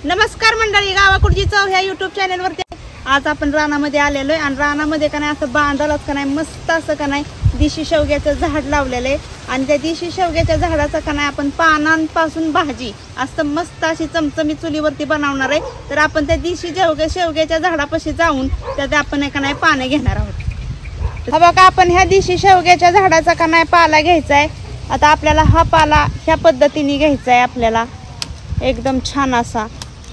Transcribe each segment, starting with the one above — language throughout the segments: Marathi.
नमस्कार मंडळी, गावाकडची चव ह्या YouTube चॅनलवरती आज आपण रानामध्ये आलेलो आहे आणि रानामध्ये का नाही असं बांधालाच का नाही मस्त असं का नाही देशी शेवग्याचं झाड लावलेलं आहे आणि त्या देशी शेवग्याच्या झाडाचं का नाही आपण पानांपासून भाजी असं मस्त अशी चमचमी चुलीवरती बनवणार आहे। तर आपण त्या देशी शेवग्याच्या झाडापाशी जाऊन त्यात आपण का नाही पाने घेणार आहोत। हा बघा, आपण ह्या देशी शेवग्याच्या झाडाचा का नाही पाला घ्यायचा आहे। आता आपल्याला हा पाला ह्या पद्धतीने घ्यायचा आहे, आपल्याला एकदम छान असा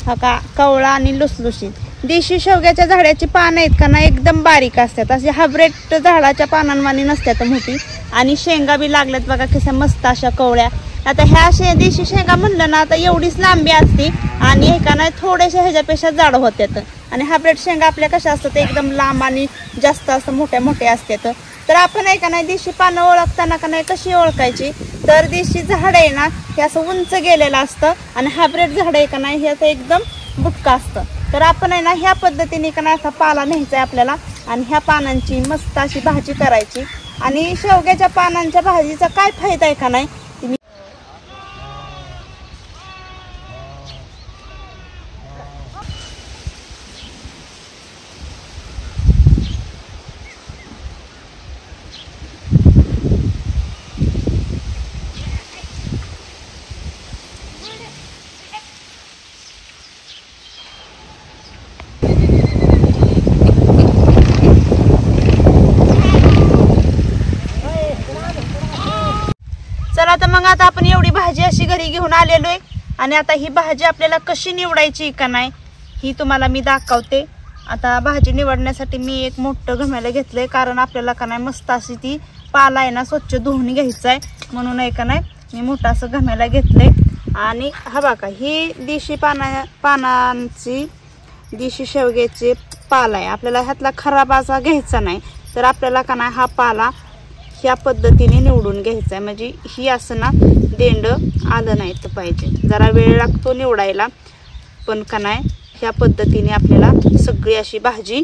हा का कवळा आणि लुसलुशीत। देशी शेवग्याच्या झाडाची पानं आहेत का ना एकदम बारीक असतात, अशी हायब्रिड झाडाच्या पानांवानी नसतात मोठी, आणि शेंगा बी लागल्यात बघा कशा मस्त अशा कवळ्या। आता ह्या देशी शेंगा म्हणलं ना आता एवढीच लांबी असते आणि हे का नाही थोड्याशा ह्याच्यापेक्षा जाड होत्यात, आणि हायब्रिड शेंगा आपल्या कशा असतात एकदम लांब आणि जास्त असं मोठ्या मोठ्या असतात। तर आपण आहे का नाही देशी पानं ओळखताना का नाही कशी ओळखायची, तर देशी झाड आहे ना हे असं उंच गेलेलं असतं आणि हायब्रिड झाड आहे का नाही हे असं एकदम बुटका असतं। तर आपण आहे ना ह्या पद्धतीने का नाही असा पाला न्यायचा आहे आपल्याला आणि ह्या पानांची मस्त अशी भाजी करायची। आणि शेवग्याच्या पानांच्या भाजीचा काय फायदा आहे का नाही, चला तर मग आता आपण एवढी भाजी अशी घरी घेऊन आलेलो आहे आणि आता ही भाजी आपल्याला कशी निवडायची का नाही ही तुम्हाला मी दाखवते। आता भाजी निवडण्यासाठी मी एक मोठं घमेलं घेतलंय, कारण आपल्याला का नाही मस्त अशी ती पाला आहे ना स्वच्छ धुवून घ्यायचा आहे, म्हणून आहे का नाही मी मोठं असं घमेलं घेतलंय। आणि हा बघा ही देशी पानांची देशी शेवग्याची पाला आहे, आपल्याला ह्यातला खराब असा घ्यायचा नाही। तर आपल्याला का नाही हा पाला ह्या पद्धतीने निवडून घ्यायचा आहे, म्हणजे ही असं ना देंड आलं नाही तर पाहिजे, जरा वेळ लागतो निवडायला, पण का नाही ह्या पद्धतीने आपल्याला सगळी अशी भाजी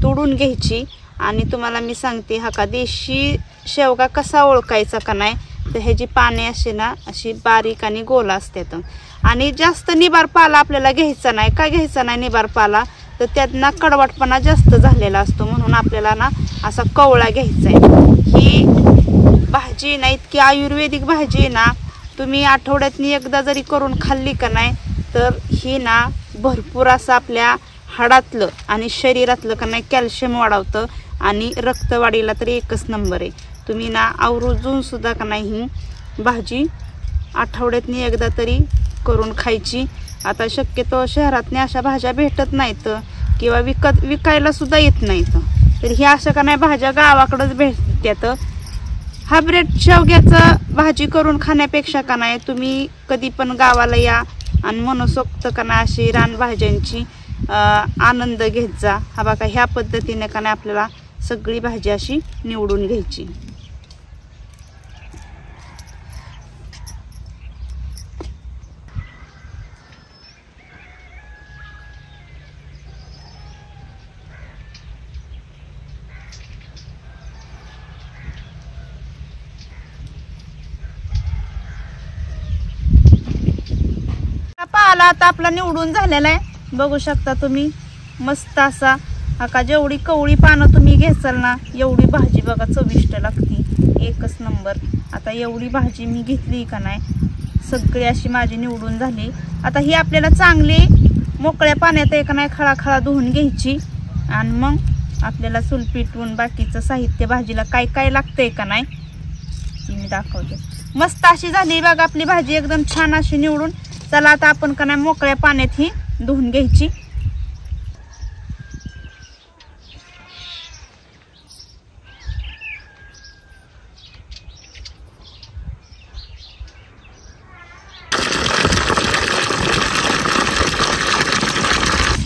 तोडून घ्यायची। आणि तुम्हाला मी सांगते हा का देशी शेवगा कसा ओळखायचा का नाही, तर ह्याची पाने अशी ना अशी बारीक आणि गोल असतात आणि जास्त निबार पाला आपल्याला घ्यायचा नाही। काय घ्यायचा नाही निबार पाला, तर त्यात ना कडवटपणा जास्त झालेला असतो, म्हणून आपल्याला ना असा कवळा घ्यायचा आहे। ही भाजी ना इतकी आयुर्वेदिक भाजी आहे ना, तुम्ही आठवड्यातनी एकदा जरी करून खाल्ली का नाही तर ही ना भरपूर असं आपल्या हाडातलं आणि शरीरातलं का नाही कॅल्शियम वाढवतं आणि रक्तवाढीला तर एकच नंबर आहे। तुम्ही ना आवर्जून सुद्धा का नाही ही भाजी आठवड्यातनी एकदा तरी करून खायची। आता शक्यतो शहरातनी अशा भाज्या भेटत नाहीत किंवा विकायला सुद्धा येत नाहीत, तर ह्या अशा का नाही भाज्या गावाकडंच भेटतात। हायब्रिड शेवग्याचं भाजी करून खाण्यापेक्षा का नाही तुम्ही कधी पण गावाला या आणि मनसोक्त का नाही अशी रानभाज्यांची आनंद घेत जा। हा बघा ह्या पद्धतीने का नाही आपल्याला सगळी भाजी अशी निवडून घ्यायची। पाला आता आपला निवडून झालेला आहे, बघू शकता तुम्ही मस्त असा का जेवढी कवळी पानं तुम्ही घेसाल ना एवढी भाजी बघा चविष्ट लागते, एकच नंबर। आता एवढी भाजी मी घेतली का नाही सगळी अशी माझी निवडून झाली। आता ही आपल्याला चांगली मोकळ्या पाण्यात एक नाही खळाखळा धुवून घ्यायची आणि मग आपल्याला चूल पेटवून बाकीचं साहित्य भाजीला काय काय लागतंय का नाही ती मी दाखवते। मस्त अशी झाली बघा आपली भाजी एकदम छान अशी निवडून। चला आता आपण का नाही मोकळ्या पाण्यात ही धुवून घ्यायची।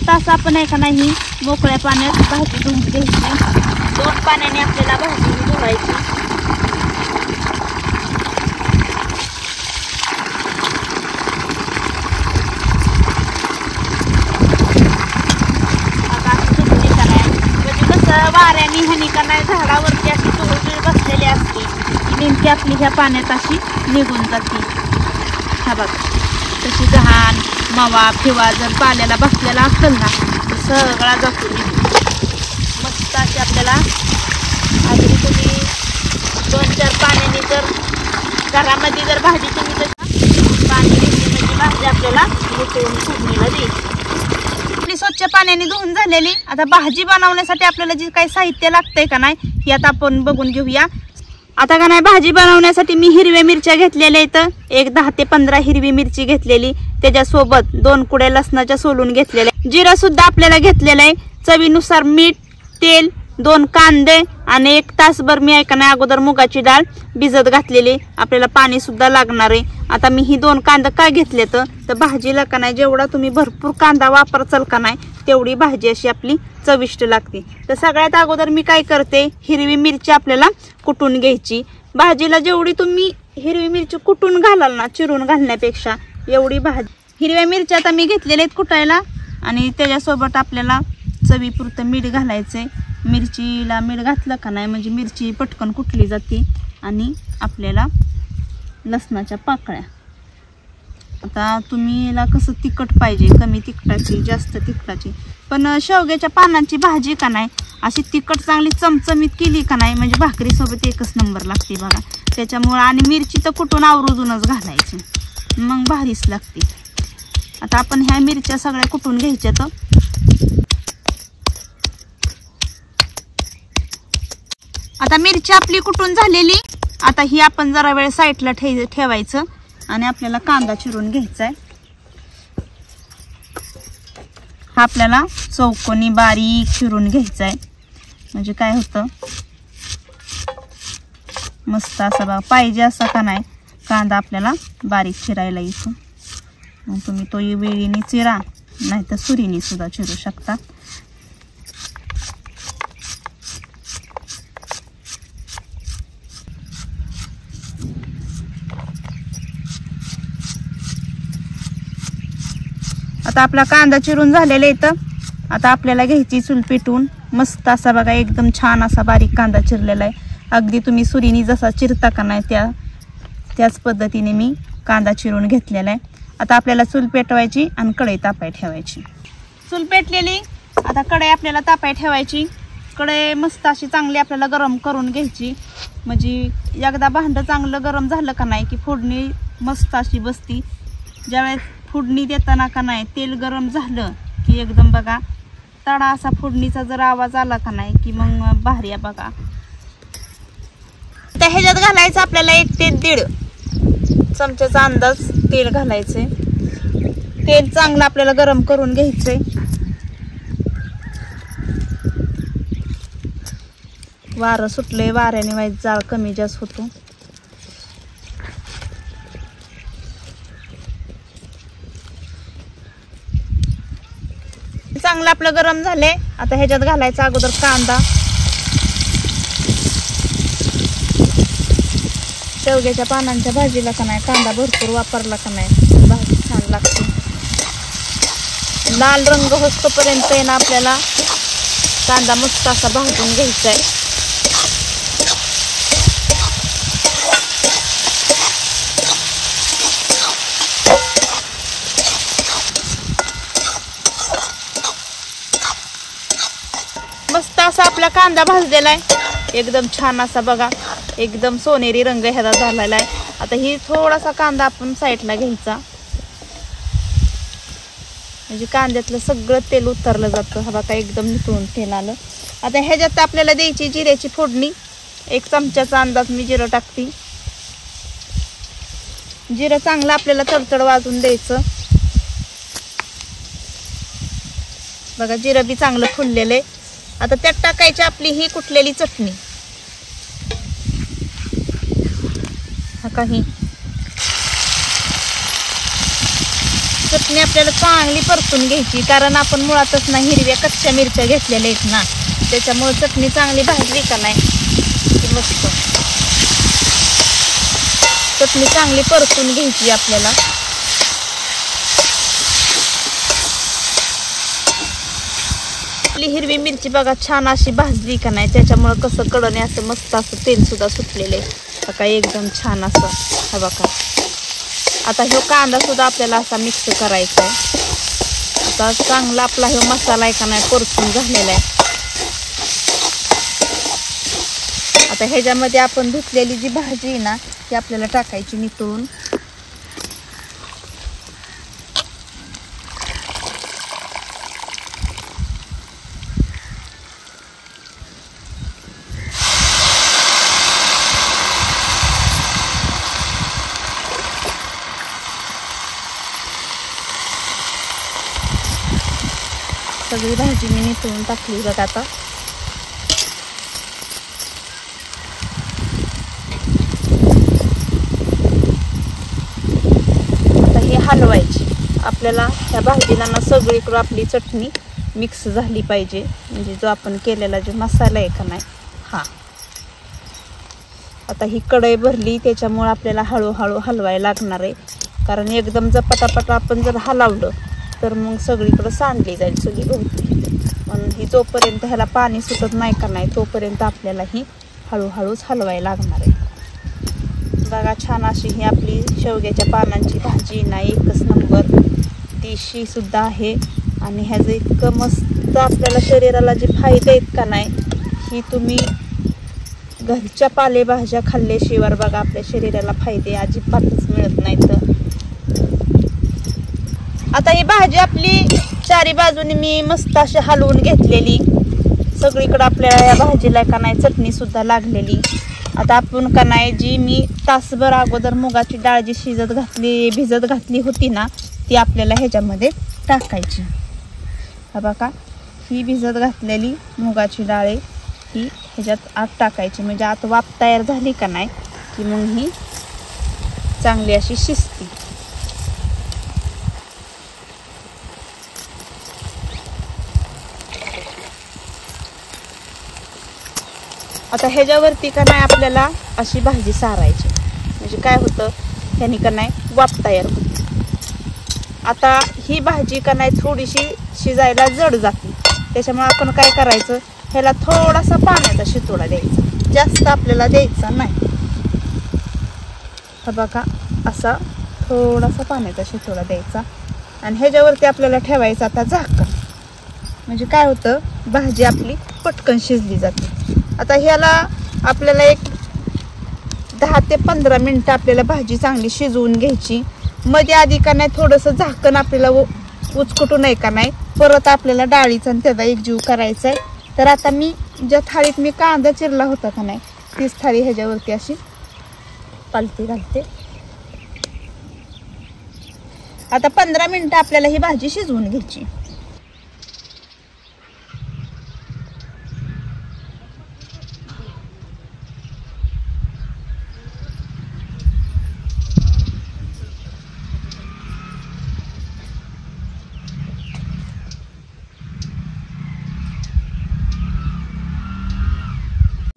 तास आपण आहे का नाही मोकळ्या पाण्यात भाजी धुवून घ्यायची, 2 पाण्याने आपल्याला भाजी धुवायची। वाऱ्याने हनी का नाही झाडावरती अशी तुळतुळ बसलेली असते, नेमकी आपली ह्या पाण्यात अशी निघून जाते। हा बघा तशी घाण मावा फिवा जर पाल्याला बसलेला असेल ना तर सगळा जातो मस्त अशी आपल्याला अगदी तुम्ही 2-4 पाण्याने जर घरामध्ये जर भाजी तुम्ही जर पाणी घेतली म्हणजे भाजी आपल्याला उकळून फोडणीला द्यायची. आपली स्वच्छ पाण्याने धुवून झालेली. आता भाजी बनवण्यासाठी आपल्याला जे काही साहित्य लागतंय का नाही हे आता आपण बघून घेऊया. आता का नाही भाजी बनवण्यासाठी मी हिरव्या मिरच्या घेतलेल्या इथं एक 10 ते 15 हिरवी मिरची घेतलेली. त्याच्यासोबत 2 कुड्या लसणाच्या सोलून घेतलेल्या. जिरं सुद्धा आपल्याला घेतलेलं आहे. चवीनुसार मीठ, तेल, 2 कांदे आणि 1 तासभर मी ऐका नाही अगोदर मुगाची डाळ भिजत घातलेली. आपल्याला पाणी सुद्धा लागणार आहे. आता मी ही 2 कांदा का घेतले तर भाजीला का नाही जेवढा तुम्ही भरपूर कांदा वापरचाल का नाही तेवढी भाजी अशी आपली चविष्ट लागते. तर सगळ्यात अगोदर मी काय करते हिरवी मिरची आपल्याला कुटून घ्यायची. भाजीला जेवढी तुम्ही हिरवी मिरची कुटून घालाल ना चिरून घालण्यापेक्षा एवढी भाजी. हिरव्या मिरच्या आता मी घेतलेल्या आहेत कुटायला आणि त्याच्यासोबत आपल्याला चवीपुरतं मीठ घालायचंय. मिरचीला मीठ घातलं का नाही म्हणजे मिरची पटकन कुटली जाते. आणि आपल्याला लसणाच्या पाकळ्या. आता तुम्हीला कसं तिखट पाहिजे कमी तिखटाची जास्त तिखटाची पण शेवग्याच्या पानांची भाजी का नाही अशी तिखट चांगली चमचमीत केली का नाही म्हणजे भाकरीसोबत एकच नंबर लागते बघा. त्याच्यामुळं आणि मिरची तर कुठून आवरूनच घालायची मग भारीच लागते. आता आपण ह्या मिरच्या सगळ्या कुटून घ्यायच्या. तर आता मिरची आपली कुटून झालेली. आता ही आपण जरा वेळ साईडला ठेवायचं आणि आपल्याला कांदा चिरून घ्यायचा आहे. हा आपल्याला चौकोनी बारीक चिरून घ्यायचा आहे म्हणजे काय होतं मस्त असं बघा पाहिजे असं का नाही कांदा आपल्याला बारीक चिरायला येतो. मग तुम्ही तो वेळीने चिरा नाही तर सुरीने सुद्धा चिरू शकता. आता आपला कांदा चिरून झालेला इथं. आता आपल्याला घ्यायची चूल पेटवून मस्त असा बघा एकदम छान असा बारीक कांदा चिरलेला आहे. अगदी तुम्ही सुरीने जसा चिरता का नाही त्याच पद्धतीने मी कांदा चिरून घेतलेला आहे. आता आपल्याला चूल पेटवायची आणि कढई तापाय ठेवायची. चूल पेटलेली. आता कढई आपल्याला तापाय ठेवायची. कढई मस्त अशी चांगली आपल्याला गरम करून घ्यायची म्हणजे एकदा भांडं चांगलं गरम झालं का नाही की फोडणी मस्त अशी बसती. ज्यावेळेस फोडणी देताना का नाही तेल गरम झालं की एकदम बघा तडा असा फोडणीचा जर आवाज आला का नाही की मग भारी आहे बघा. तर ह्याच्यात घालायचं आपल्याला 1 ते 1.5 चमच्याचा अंदाज तेल घालायचंय. तेल चांगलं आपल्याला गरम करून घ्यायचंय. वारं सुटलंय वाऱ्याने वाईट जाळ कमी जास्त होतो. चांगलं आपलं गरम झालंय. आता ह्याच्यात घालायचा अगोदर कांदा. शेवग्याच्या पानांच्या भाजीला का नाही कांदा भरपूर वापरला का नाही भाजी छान लागते. लाल रंग होतोपर्यंत आहे ना आपल्याला कांदा मस्त असा भाजून घ्यायचा आहे. मस्त असा आपला कांदा भाजलेला आहे एकदम छान असा बघा एकदम सोनेरी रंग ह्याचा झालेला आहे. आता ही थोडासा कांदा आपण साईडला घ्यायचा म्हणजे कांद्यातलं सगळं तेल उतरलं जातं. हा बघा एकदम नितळून तेल आलं. आता ह्याच्यात आपल्याला द्यायची जिऱ्याची फोडणी. 1 चमच्याचा अंदाज मी जिरं टाकते. जिरं चांगलं आपल्याला तडतड वाजून द्यायचं बघा. जिरं बी चांगलं फुललेलं आहे. आता त्यात टाकायची आपली ही कुटलेली चटणी. हा काही चटणी आपल्याला चांगली परतून घ्यायची कारण आपण मुळातच ना हिरव्या कच्च्या मिरच्या घेतलेल्या आहेत ना त्याच्यामुळे चटणी चांगली भाजली का नाही की मस्त चटणी चांगली परतून घ्यायची आपल्याला. आपली हिरवी मिरची बघा छान अशी भाजली का नाही त्याच्यामुळे कसं कडने असं मस्त असं तेल सुद्धा सुटलेलं आहे. बघा एकदम छान असं हा बघा आता ह्यो कांदा सुद्धा आपल्याला असा मिक्स करायचा आहे. आता चांगला आपला ह्यो मसाला आहे का नाही परतून झालेला आहे. आता ह्याच्यामध्ये आपण धुतलेली जी भाजी आहे ना ती आपल्याला टाकायची नितळून. सगळी भाजी मी नितळून टाकली बघा. आता हे हलवायची. आपल्याला ह्या भाजीला ना सगळीकडे आपली चटणी मिक्स झाली पाहिजे. म्हणजे जो आपण केलेला जो मसाला आहे का नाही हा. आता ही कढई भरली त्याच्यामुळे आपल्याला हळूहळू हलवायला लागणार आहे. कारण एकदम जर पटापट आपण जर हलवलं तर मग सगळीकडे सांडली जाईल सगळी गवती. पण ही जोपर्यंत ह्याला पाणी सुटत नाही का नाही तोपर्यंत आपल्याला ही हळूहळूच हलवायला लागणार आहे. बघा छान अशी ही आपली शेवग्याच्या पानांची भाजी ना एकच नंबर. देशी सुद्धा आहे आणि ह्याचं इतकं मस्त आपल्याला शरीराला जे फायदे आहेत का नाही ही तुम्ही घरच्या पालेभाज्या खाल्ल्याशिवाय बघा आपल्या शरीराला फायदे अजिबातच मिळत नाहीत. आता ही भाजी आपली चारी बाजूने मी मस्त अशी हलवून घेतलेली. सगळीकडे आपल्याला या भाजीला का नाही चटणी सुद्धा लागलेली. आता आपण का नाही जी मी तासभर अगोदर मुगाची डाळ जी भिजत घातली होती ना ती आपल्याला ह्याच्यामध्ये टाकायची. हा बघा ही भिजत घातलेली मुगाची डाळ ही ह्याच्यात आत टाकायची. म्हणजे आत वाफ तयार झाली का नाही की मग ही चांगली अशी शिजती. आता ह्याच्यावरती का नाही आपल्याला अशी भाजी सारायची. म्हणजे काय होतं ह्यानी का नाही वाफ तयार होते. आता ही भाजी का नाही थोडीशी शिजायला जड जाते. त्याच्यामुळे आपण काय करायचं ह्याला थोडासा पाण्याचा शितोडा द्यायचा. जास्त आपल्याला द्यायचा नाही. हा बघा असा थोडासा पाण्याचा शितोडा द्यायचा आणि ह्याच्यावरती आपल्याला ठेवायचं आता झाकण. म्हणजे काय होतं भाजी आपली पटकन शिजली जाते. आता ह्याला आपल्याला एक 10 ते 15 मिनटं आपल्याला भाजी चांगली शिजवून घ्यायची. मध्ये आधी का नाही थोडंसं झाकण आपल्याला उचकटू नये का नाही. परत आपल्याला डाळीचा आणि त्याचा एकजीव करायचा आहे. तर आता मी ज्या थाळीत मी कांदा चिरला होता का नाही तीच थाळी ह्याच्यावरती अशी पालती घालते. आता 15 मिनटं आपल्याला ही भाजी शिजवून घ्यायची.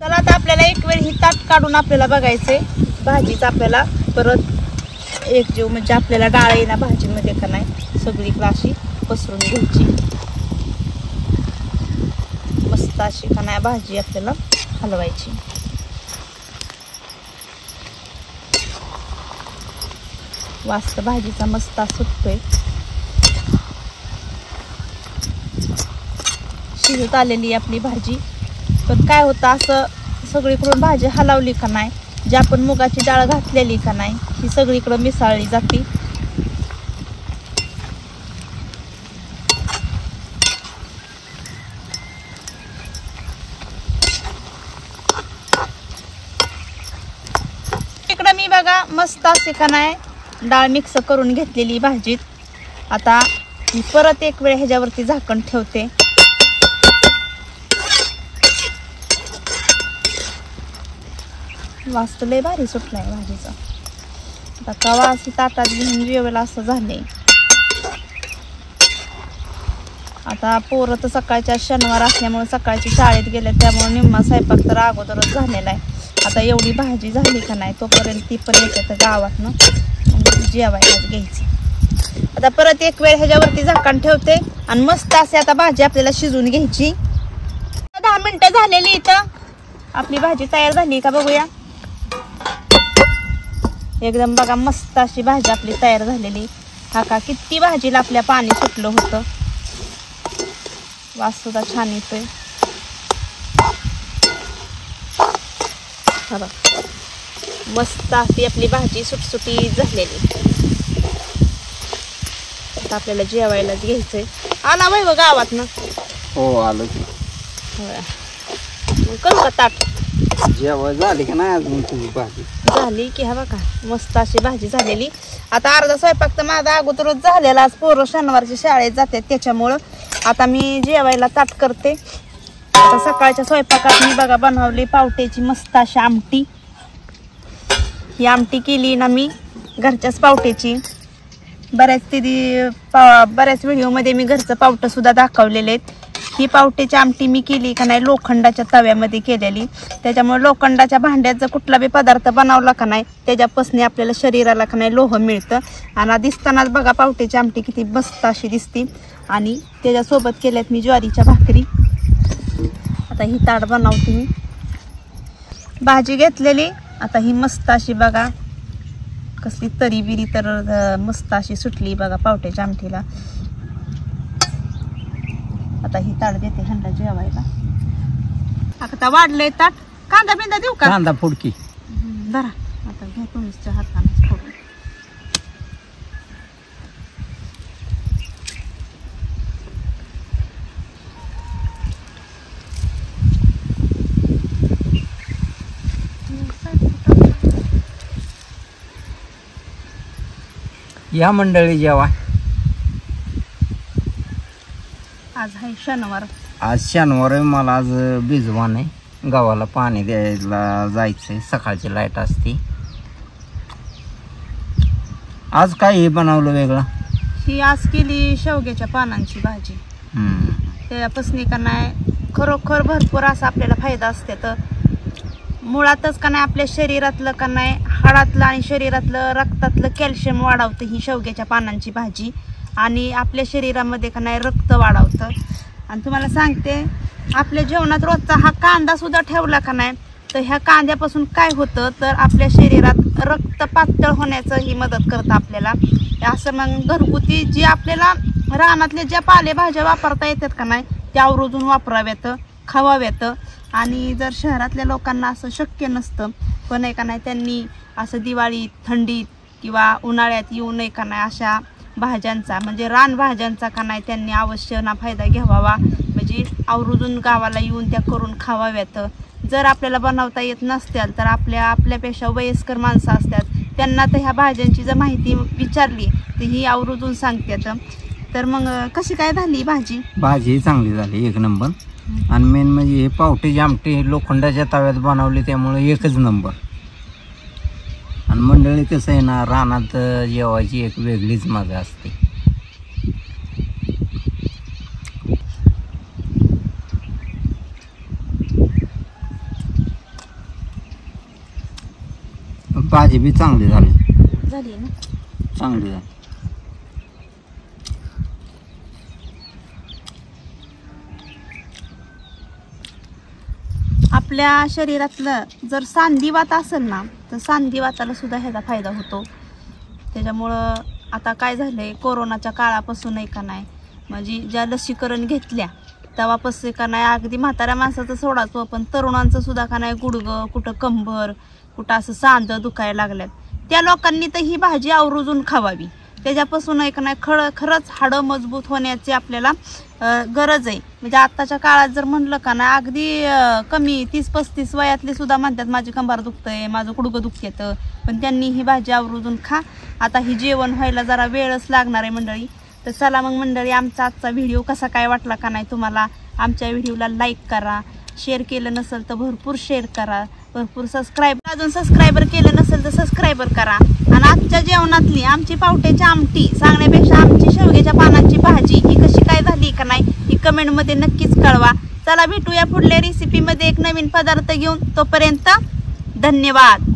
चला आता आपल्याला एक वेळ ही ताट काढून आपल्याला बघायचंय भाजीचा आपल्याला परत एकजीव म्हणजे आपल्याला डाळ आहे ना भाजीमध्ये का नाही सगळीकडे अशी पसरून घ्यायची. मस्त अशी का नाही भाजी आपल्याला हलवायची. वास भाजीचा मस्त सुटतोय. शिजत आलेली आपली भाजी. पण काय होतं असं सगळीकडून भाजी हलवली का नाही जी आपण मुगाची डाळ घातलेली का नाही ही सगळीकडे मिसळली जाते. इकडं मी बघा मस्त असे का नाही डाळ मिक्स करून घेतलेली भाजीत. आता मी परत एक वेळ ह्याच्यावरती झाकण ठेवते. वास लय भारी सुटलाय भाजीचा. आता कवा अशी ताटात घेऊन जेवायला असं झाले. आता पोरं तर सकाळच्या शनिवार असल्यामुळे सकाळची शाळेत गेले त्यामुळे निम्मा स्वयंपाक तर अगोदरच झालेला आहे. आता एवढी भाजी झाली का नाही तोपर्यंत ती पण येते गावातनं जेवायलाच घ्यायची. आता परत एक वेळ ह्याच्यावरती झाकण ठेवते आणि मस्त असे आता भाजी आपल्याला शिजवून घ्यायची. 10 मिनिटं झालेली इथं आपली भाजी तयार झाली का बघूया. एकदम बघा मस्त अशी भाजी आपली तयार झालेली. हा का किती भाजीला आपल्या पाणी सुटलं होतं. वास सुद्धा छान येतोय. मस्त अशी आपली भाजी सुटसुटी झालेली. आता आपल्याला जेवायलाच घ्यायचंय. आला बाई बघ गावात ना. हो आलो की. मग करू का ताट? जेवण झाली की नाही अजून तुझी भाजी? झाली की. हा बघा मस्त अशी भाजी झालेली. आता अर्धा स्वयंपाक तर माझा अगोदरच झालेला. आज पोरं शनिवारची शाळेत जातात त्याच्यामुळं आता मी जेवायला ताट करते. आता सकाळच्या स्वयंपाकात मी बघा बनवली पावट्याची मस्त अशी आमटी. ही आमटी केली ना मी घरच्याच पावट्याची. बऱ्याच व्हिडिओमध्ये मी घरचं पावटं सुद्धा दाखवलेले आहेत. ही पावट्याची आमटी मी केली का नाही लोखंडाच्या तव्यामध्ये केलेली. त्याच्यामुळे लोखंडाच्या भांड्यात जर कुठला बी पदार्थ बनवला का नाही त्याच्यापासून आपल्याला शरीराला का नाही लोह मिळतं. आणि दिसतानाच बघा पावट्याची आमटी किती मस्त अशी दिसते. आणि त्याच्यासोबत केल्यात मी ज्वारीच्या भाकरी. आता ही ताट बनवते मी. भाजी घेतलेली. आता ही मस्त अशी बघा कसली तरी बिरी तर मस्त अशी सुटली बघा पावट्याच्या आमटीला. आता ही ताट देते ह्यांना जेवायला. आता वाढलंय ताट. कांदा बिंदा देऊ का? कांदा फुडकी बरा. आता घ्या तुम्हीच हाताने फोडून. या मंडळी जेवा. आज आहे शनिवार. आज शनिवार आहे. मला आज भिजवा नाही. गावाला पाणी द्यायला जायचंय. सकाळची लाईट असते. आज काय हे बनवलं वेगळं? ही आज केली शेवग्याच्या पानांची भाजी. त्यापासून का नाही खरोखर भरपूर असा आपल्याला फायदा असते. तर मुळातच का नाही आपल्या शरीरातलं का नाही हाडातलं आणि शरीरातलं रक्तातलं कॅल्शियम वाढवतं ही शेवग्याच्या पानांची भाजी. आणि आपल्या शरीरामध्ये का नाही रक्त वाढवतं. आणि तुम्हाला सांगते आपल्या जेवणात रोजचा हा कांदा सुद्धा ठेवला का नाही तर ह्या कांद्यापासून काय होतं तर आपल्या शरीरात रक्त पातळ होण्याचं ही मदत करतं आपल्याला. असं मग घरगुती जी आपल्याला रानातल्या ज्या पालेभाज्या वापरता येतात का नाही त्या आवर्जून वापराव्यात खावाव्यात. आणि जर शहरातल्या लोकांना असं शक्य नसतं पण आहे का नाही त्यांनी असं दिवाळीत थंडीत किंवा उन्हाळ्यात येऊ नये का नाही अशा भाज्यांचा म्हणजे रानभाज्यांचा का नाही त्यांनी अवश्य ना फायदा घ्यावा. म्हणजे आवर्जून गावाला येऊन त्या करून खावाव्यात. जर आपल्याला बनवता येत नसतील तर आपल्यापेक्षा वयस्कर माणसं असतात त्यांना तर ह्या भाज्यांची जर माहिती विचारली तर ही आवर्जून सांगतात. तर मग कशी काय झाली भाजी? भाजी चांगली झाली एक नंबर. आणि मेन म्हणजे हे पावट्याची आमटी लोखंडाच्या तव्यात बनवली त्यामुळे एकच नंबर. आणि मंडळी कसं आहे ना रानात जेवायची एक वेगळीच मजा असते. भाजी बी चांगली झाली ना. चांगली झाली. आपल्या शरीरातलं जर सांधिवात असेल ना तर सांधिवाताला सुद्धा ह्याचा फायदा होतो. त्याच्यामुळं आता काय झालंय कोरोनाच्या काळापासून का नाही म्हणजे ज्या लसीकरण घेतल्या तेव्हापासून का नाही अगदी म्हाताऱ्या माणसाचं सोडाचं पण तरुणांचं सुद्धा का नाही गुडघं कुठं कंबर कुठं असं सांधं दुखायला लागल्यात. त्या लोकांनी तर ही भाजी आवर्जून खावावी. त्याच्यापासून का नाही खरंच हाडं मजबूत होण्याची आपल्याला गरज आहे. म्हणजे आत्ताच्या काळात जर म्हणलं का ना अगदी कमी 30-35 वयातले सुद्धा म्हणतात माझी कंबर दुखतंय माझं गुडघं दुखतं पण त्यांनी ही भाजी आवर्जून खा. आता ही जेवण व्हायला जरा वेळच लागणार आहे मंडळी. तर चला मग मंडळी आमचा आजचा व्हिडिओ कसा काय वाटला का नाही तुम्हाला. आमच्या व्हिडिओला लाईक करा. शेअर केलं नसेल तर भरपूर शेअर करा. भरपूर अजून सबस्क्रायबर केलं नसेल तर सबस्क्रायबर करा. आणि आजच्या जेवणातली आमची पावट्याची आमटी सांगण्यापेक्षा आमची शेवग्याच्या पानांची भाजी ही कशी काय झाली का नाही ही कमेंटमध्ये नक्कीच कळवा. चला भेटूया पुढल्या रेसिपीमध्ये एक नवीन पदार्थ घेऊन. तोपर्यंत धन्यवाद.